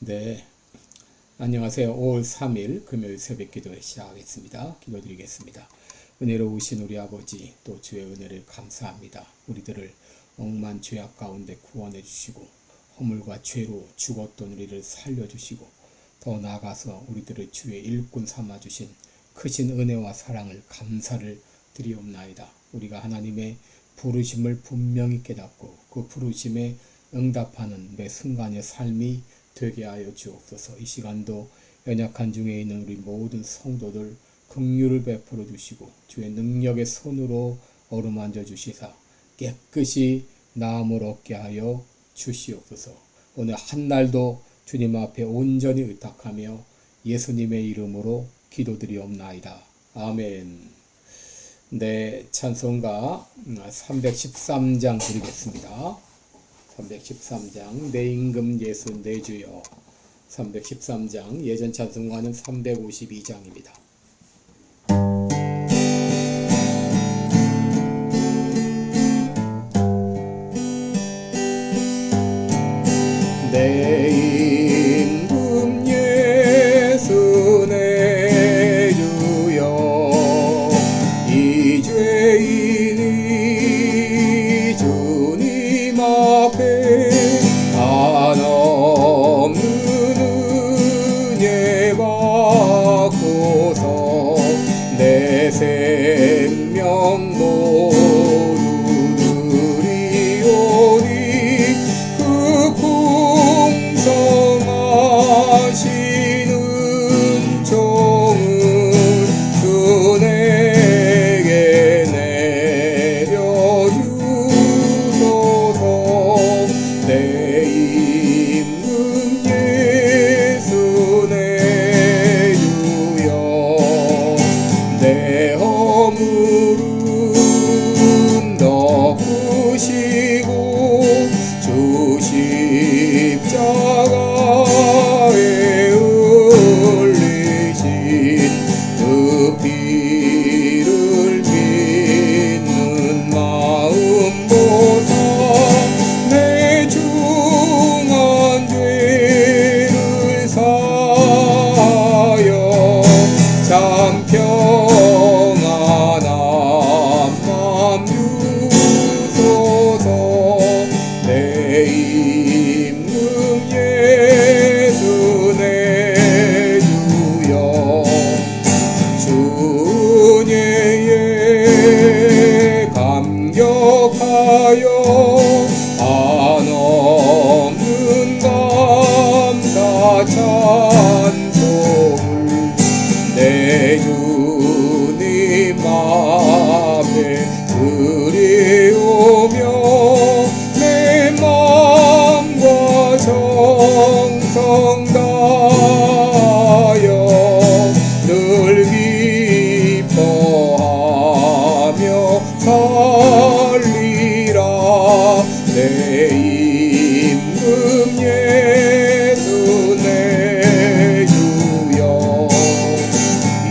네, 안녕하세요. 5월 3일 금요일 새벽 기도 시작하겠습니다. 기도드리겠습니다. 은혜로우신 우리 아버지, 또 주의 은혜를 감사합니다. 우리들을 억만 죄악 가운데 구원해 주시고 허물과 죄로 죽었던 우리를 살려주시고 더 나아가서 우리들을 주의 일꾼 삼아 주신 크신 은혜와 사랑을 감사를 드리옵나이다. 우리가 하나님의 부르심을 분명히 깨닫고 그 부르심에 응답하는 매 순간의 삶이 되게 하여 주옵소서. 이 시간도 연약한 중에 있는 우리 모든 성도들 긍휼을 베풀어 주시고 주의 능력의 손으로 어루만져 주시사 깨끗이 나음을 얻게 하여 주시옵소서. 오늘 한 날도 주님 앞에 온전히 의탁하며 예수님의 이름으로 기도드리옵나이다. 아멘. 네, 찬송가 313장 드리겠습니다. 313장 내 임금 예수 내 주여. 313장 예전 찬송가는 352장입니다. 내 임금 예수 내 주여. 이 죄인이 주님 앞에 한없는 은혜 받고서 내 생명 모두 누리오니 그 풍성하신 은총을 주 내게 내려주소서. 내 임금 예수 내 주여. 내 허물은 덮으시고 주 십자가에 흘리신 그 피를 믿는 마음보다 내 중한 죄를 사하여 참 평안한 맘 주소서. 내 임금 예수 내 주여. 주님에 감격하여 한없는 감사 찬송을 내 주님 앞에 드리오며 내 마음과 정성 다하여 늘 기뻐하며 살리라. 내 임금 예수 내 주여.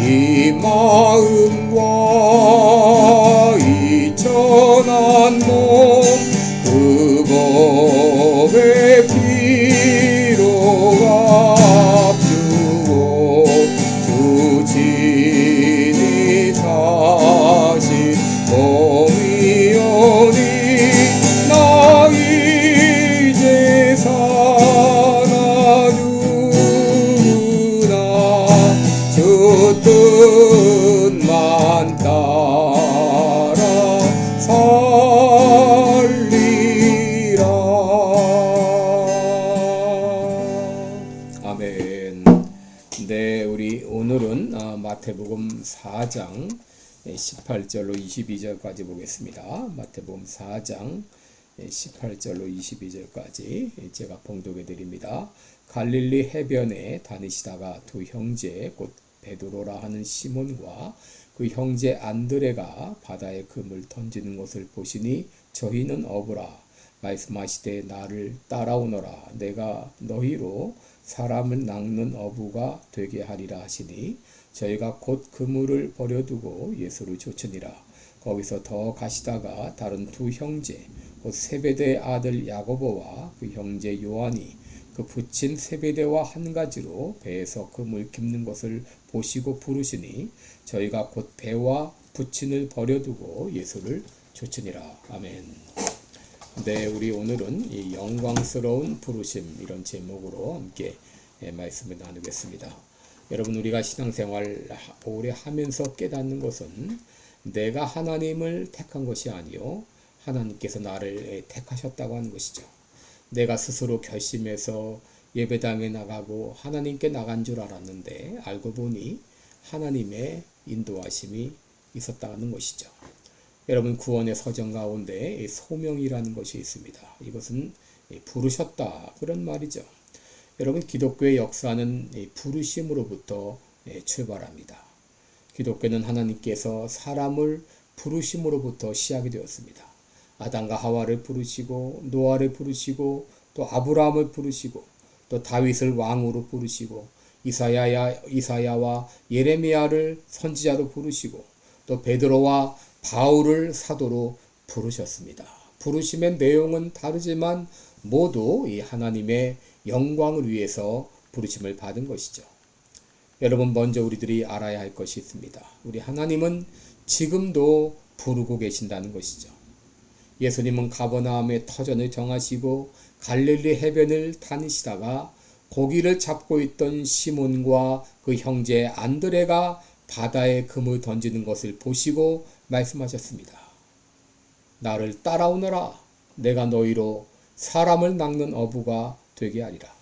이 마음과 이 천한 몸 그 법의 피로 값주고 주 친히 사신 몸이오니 나 이제 사나주나 주 뜻만 따라 살리라. 아멘. 네, 우리 오늘은 마태복음 4장 18절로 22절까지 보겠습니다. 마태복음 4장 18절로 22절까지 제가 봉독해 드립니다. 갈릴리 해변에 다니시다가 두 형제 곧 베드로라 하는 시몬과 그 형제 안드레가 바다에 금을 던지는 것을 보시니 저희는 어부라. 말씀하시되 나를 따라오너라. 내가 너희로 사람을 낚는 어부가 되게 하리라 하시니 저희가 곧 그물을 버려두고 예수를 쫓으니라. 거기서 더 가시다가 다른 두 형제 곧 세베대의 아들 야고보와 그 형제 요한이 그 붙인 세베대와 한 가지로 배에서 금을 깁는 것을 보시고 부르시니 저희가 곧 배와 붙인을 버려두고 예수를 좇으니라. 아멘. 네, 우리 오늘은 이 영광스러운 부르심 이런 제목으로 함께 말씀을 나누겠습니다. 여러분, 우리가 신앙생활 오래 하면서 깨닫는 것은 내가 하나님을 택한 것이 아니요 하나님께서 나를 택하셨다고 하는 것이죠. 내가 스스로 결심해서 예배당에 나가고 하나님께 나간 줄 알았는데 알고 보니 하나님의 인도하심이 있었다는 것이죠. 여러분, 구원의 서정 가운데 소명이라는 것이 있습니다. 이것은 부르셨다 그런 말이죠. 여러분, 기독교의 역사는 부르심으로부터 출발합니다. 기독교는 하나님께서 사람을 부르심으로부터 시작이 되었습니다. 아담과 하와를 부르시고 노아를 부르시고 또 아브라함을 부르시고 또 다윗을 왕으로 부르시고 이사야와 예레미야를 선지자로 부르시고 또 베드로와 바울을 사도로 부르셨습니다. 부르심의 내용은 다르지만 모두 이 하나님의 영광을 위해서 부르심을 받은 것이죠. 여러분, 먼저 우리들이 알아야 할 것이 있습니다. 우리 하나님은 지금도 부르고 계신다는 것이죠. 예수님은 가버나움의 터전을 정하시고 갈릴리 해변을 다니시다가 고기를 잡고 있던 시몬과 그 형제 안드레가 바다에 금을 던지는 것을 보시고 말씀하셨습니다. 나를 따라오너라. 내가 너희로 사람을 낚는 어부가 되게 하리라.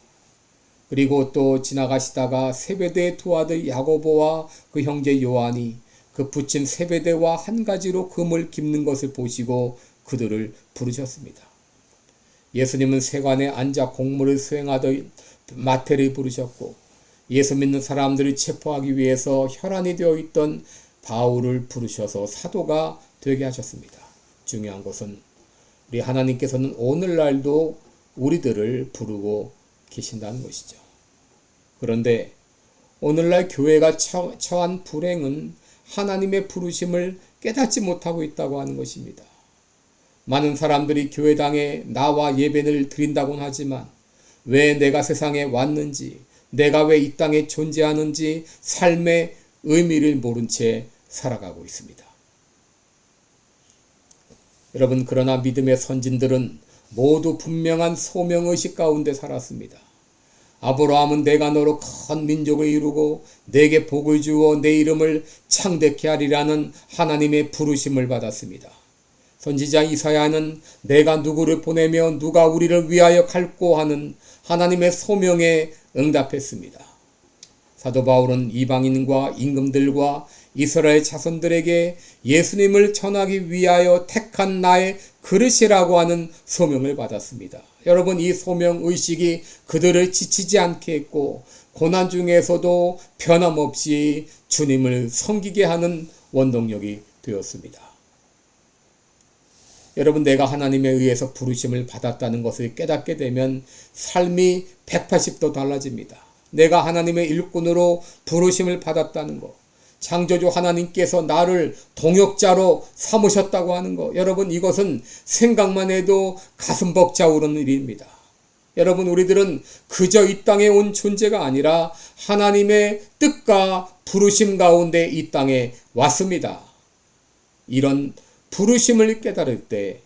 그리고 또 지나가시다가 세베대의 두 아들 야고보와 그 형제 요한이 그 붙인 세베대와 한 가지로 금을 깁는 것을 보시고 그들을 부르셨습니다. 예수님은 세관에 앉아 공무를 수행하던 마태를 부르셨고 예수 믿는 사람들을 체포하기 위해서 혈안이 되어 있던 바울을 부르셔서 사도가 되게 하셨습니다. 중요한 것은 우리 하나님께서는 오늘날도 우리들을 부르고 계신다는 것이죠. 그런데 오늘날 교회가 처한 불행은 하나님의 부르심을 깨닫지 못하고 있다고 하는 것입니다. 많은 사람들이 교회당에 나와 예배를 드린다고는 하지만 왜 내가 세상에 왔는지, 내가 왜 이 땅에 존재하는지 삶의 의미를 모른 채 살아가고 있습니다. 여러분, 그러나 믿음의 선진들은 모두 분명한 소명의식 가운데 살았습니다. 아브라함은 내가 너로 큰 민족을 이루고 내게 복을 주어 내 이름을 창대케 하리라는 하나님의 부르심을 받았습니다. 선지자 이사야는 내가 누구를 보내며 누가 우리를 위하여 갈꼬 하는 하나님의 소명에 응답했습니다. 사도 바울은 이방인과 임금들과 이스라엘 자손들에게 예수님을 전하기 위하여 택한 나의 그릇이라고 하는 소명을 받았습니다. 여러분, 이 소명의식이 그들을 지치지 않게 했고 고난 중에서도 변함없이 주님을 섬기게 하는 원동력이 되었습니다. 여러분, 내가 하나님에 의해서 부르심을 받았다는 것을 깨닫게 되면 삶이 180도 달라집니다. 내가 하나님의 일꾼으로 부르심을 받았다는 것, 창조주 하나님께서 나를 동역자로 삼으셨다고 하는 것, 여러분, 이것은 생각만 해도 가슴 벅차오르는 일입니다. 여러분, 우리들은 그저 이 땅에 온 존재가 아니라 하나님의 뜻과 부르심 가운데 이 땅에 왔습니다. 이런 부르심을 깨달을 때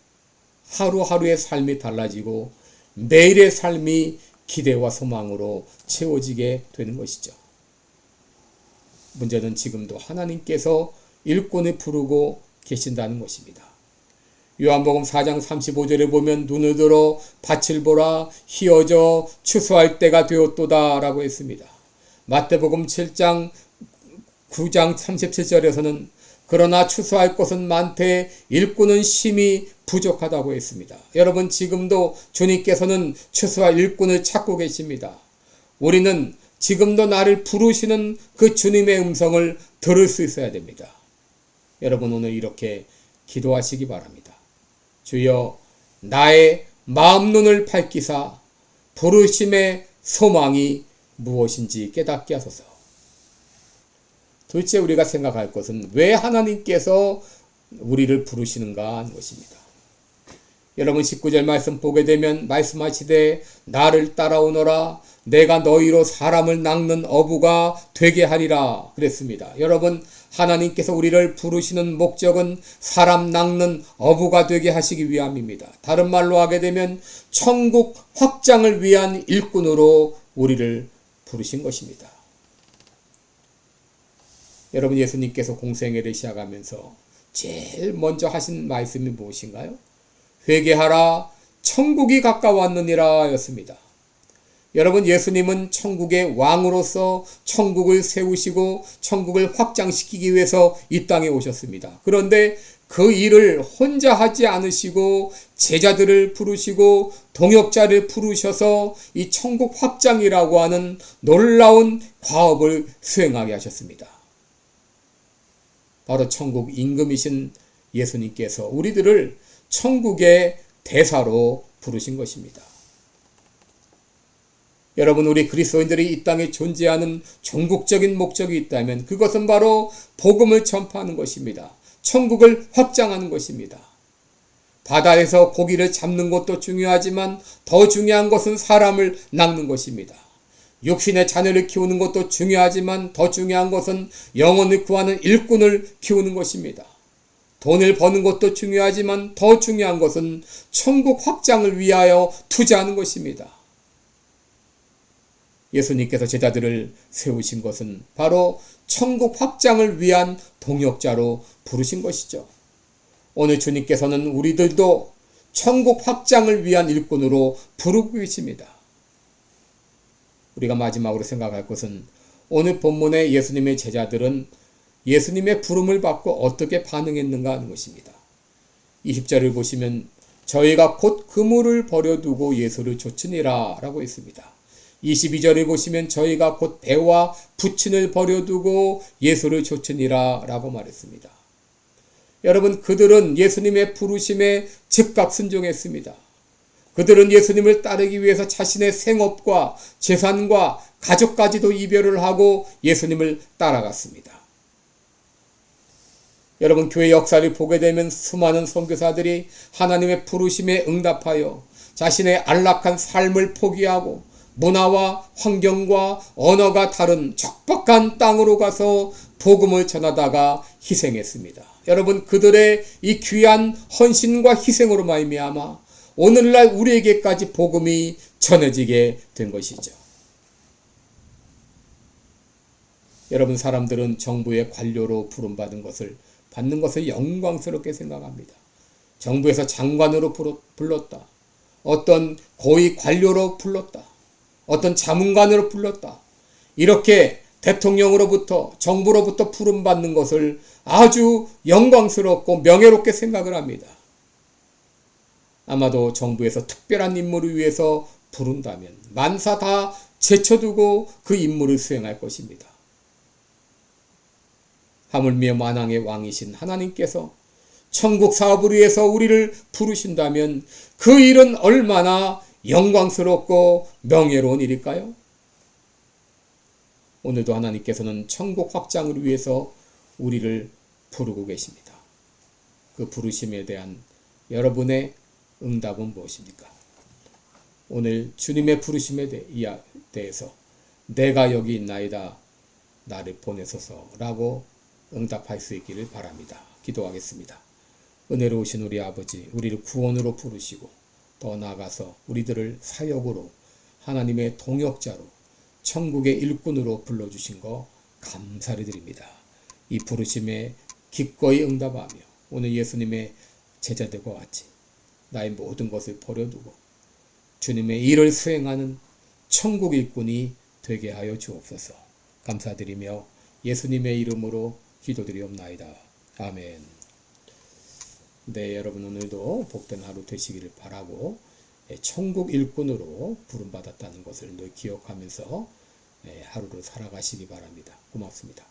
하루하루의 삶이 달라지고 매일의 삶이 기대와 소망으로 채워지게 되는 것이죠. 문제는 지금도 하나님께서 일꾼을 부르고 계신다는 것입니다. 요한복음 4장 35절에 보면 눈을 들어 밭을 보라 희어져 추수할 때가 되었도다 라고 했습니다. 마태복음 7장 9장 37절에서는 그러나 추수할 것은 많되 일꾼은 심히 부족하다고 했습니다. 여러분, 지금도 주님께서는 추수할 일꾼을 찾고 계십니다. 우리는 지금도 나를 부르시는 그 주님의 음성을 들을 수 있어야 됩니다. 여러분, 오늘 이렇게 기도하시기 바랍니다. 주여, 나의 마음 눈을 밝히사 부르심의 소망이 무엇인지 깨닫게 하소서. 도대체 우리가 생각할 것은 왜 하나님께서 우리를 부르시는가 하는 것입니다. 여러분 19절 말씀 보게 되면 말씀하시되 나를 따라오너라 내가 너희로 사람을 낚는 어부가 되게 하리라 그랬습니다. 여러분 하나님께서 우리를 부르시는 목적은 사람 낚는 어부가 되게 하시기 위함입니다. 다른 말로 하게 되면 천국 확장을 위한 일꾼으로 우리를 부르신 것입니다. 여러분 예수님께서 공생애를 시작하면서 제일 먼저 하신 말씀이 무엇인가요? 회개하라 천국이 가까웠느니라 였습니다. 여러분 예수님은 천국의 왕으로서 천국을 세우시고 천국을 확장시키기 위해서 이 땅에 오셨습니다. 그런데 그 일을 혼자 하지 않으시고 제자들을 부르시고 동역자를 부르셔서 이 천국 확장이라고 하는 놀라운 과업을 수행하게 하셨습니다. 바로 천국 임금이신 예수님께서 우리들을 천국의 대사로 부르신 것입니다. 여러분 우리 그리스도인들이 이 땅에 존재하는 종국적인 목적이 있다면 그것은 바로 복음을 전파하는 것입니다. 천국을 확장하는 것입니다. 바다에서 고기를 잡는 것도 중요하지만 더 중요한 것은 사람을 낚는 것입니다. 육신의 자녀를 키우는 것도 중요하지만 더 중요한 것은 영혼을 구하는 일꾼을 키우는 것입니다. 돈을 버는 것도 중요하지만 더 중요한 것은 천국 확장을 위하여 투자하는 것입니다. 예수님께서 제자들을 세우신 것은 바로 천국 확장을 위한 동역자로 부르신 것이죠. 오늘 주님께서는 우리들도 천국 확장을 위한 일꾼으로 부르고 계십니다. 우리가 마지막으로 생각할 것은 오늘 본문의 예수님의 제자들은 예수님의 부름을 받고 어떻게 반응했는가 하는 것입니다. 20절을 보시면 저희가 곧 그물을 버려두고 예수를 좇으니라 라고 했습니다. 22절을 보시면 저희가 곧 배와 부친을 버려두고 예수를 좇으니라 라고 말했습니다. 여러분 그들은 예수님의 부르심에 즉각 순종했습니다. 그들은 예수님을 따르기 위해서 자신의 생업과 재산과 가족까지도 이별을 하고 예수님을 따라갔습니다. 여러분 교회 역사를 보게 되면 수많은 선교사들이 하나님의 부르심에 응답하여 자신의 안락한 삶을 포기하고 문화와 환경과 언어가 다른 척박한 땅으로 가서 복음을 전하다가 희생했습니다. 여러분 그들의 이 귀한 헌신과 희생으로 말미암아 오늘날 우리에게까지 복음이 전해지게 된 것이죠. 여러분 사람들은 정부의 관료로 부름받은 것을 받는 것을 영광스럽게 생각합니다. 정부에서 장관으로 불렀다. 어떤 고위 관료로 불렀다. 어떤 자문관으로 불렀다. 이렇게 대통령으로부터 정부로부터 부름받는 것을 아주 영광스럽고 명예롭게 생각을 합니다. 아마도 정부에서 특별한 임무를 위해서 부른다면 만사 다 제쳐두고 그 임무를 수행할 것입니다. 하물며 만왕의 왕이신 하나님께서 천국 사업을 위해서 우리를 부르신다면 그 일은 얼마나 영광스럽고 명예로운 일일까요? 오늘도 하나님께서는 천국 확장을 위해서 우리를 부르고 계십니다. 그 부르심에 대한 여러분의 응답은 무엇입니까? 오늘 주님의 부르심에 대해서 내가 여기 있나이다 나를 보내소서라고 응답할 수 있기를 바랍니다. 기도하겠습니다. 은혜로우신 우리 아버지, 우리를 구원으로 부르시고 더 나아가서 우리들을 사역으로 하나님의 동역자로 천국의 일꾼으로 불러주신 거 감사를 드립니다. 이 부르심에 기꺼이 응답하며 오늘 예수님의 제자들과 같이 나의 모든 것을 버려두고 주님의 일을 수행하는 천국 일꾼이 되게 하여 주옵소서. 감사드리며 예수님의 이름으로 기도드리옵나이다. 아멘. 네, 여러분 오늘도 복된 하루 되시기를 바라고 천국 일꾼으로 부름받았다는 것을 늘 기억하면서 하루를 살아가시기 바랍니다. 고맙습니다.